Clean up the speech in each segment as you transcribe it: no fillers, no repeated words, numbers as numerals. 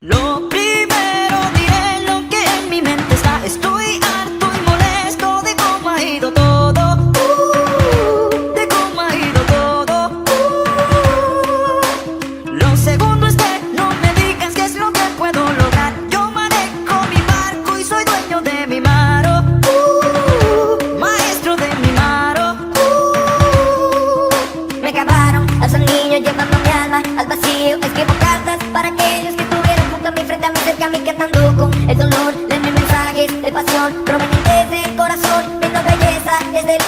Lo primero diré lo que en mi mente está. Estoy harto y molesto de cómo ha ido todo, de cómo ha ido todo. Lo segundo es que no me digas qué es lo que puedo lograr. Yo manejo mi barco y soy dueño de mi mar, maestro de mi mar. Me acabaron los anillos llevando mi alma al vacío. Escribo cartas para aquellos que tuvieron junto a mí, frente a mí, cerca a mí, cantando con el dolor de mis mensajes de pasión provenientes del corazón, viendo belleza desde el...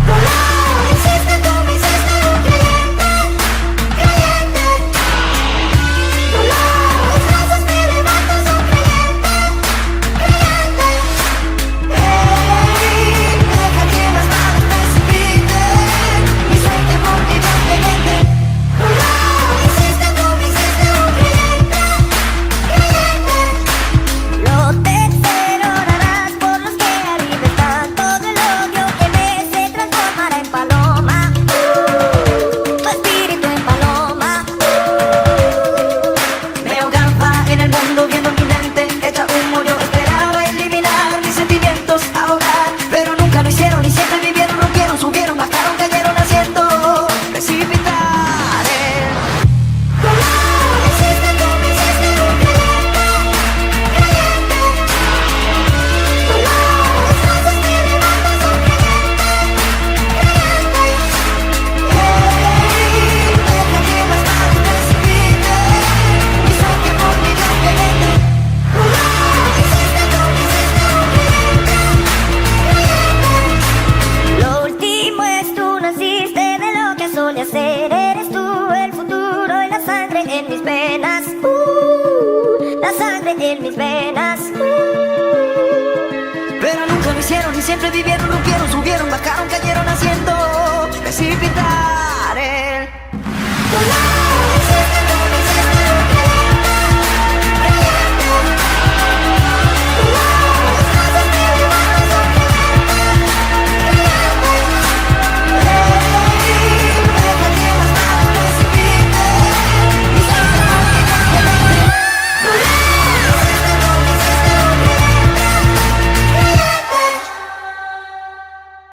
No, no, insiste, tú me hiciste un creyente, creyente. No, no, mis brazos me levantan, son creyente, creyente. Hey, deja que las manos me precipiten y suelte por ti tan creyente. No, no, insiste, tú me hiciste un creyente, creyente. Lo tercero orarás por los que arriba están. Todo el odio que ves se transformará en paloma, tu espíritu en paloma. Me ahogaba en el mundo viendo mi mente hecha humo. Yo esperaba eliminar mis sentimientos, ahogar, pero nunca lo hicieron y siempre vivieron, rompieron, subieron, bajaron, cayeron haciendo precipitar el... No, no, insiste, tú me hiciste un creyente, creyente. No, no, mis brazos me levantan, son creyente, creyente. Hey, deja que las manos me precipiten y suelte por ti tan creyente. No, no, insiste, tú me hiciste un creyente, creyente. Lo último es tú naciste de lo que solía ser. Eres tú el futuro y la sangre en mis venas, la sangre en mis venas. Pero nunca lo hicieron y siempre vivieron, rompieron, subieron, bajaron, cayeron haciendo precipitar el...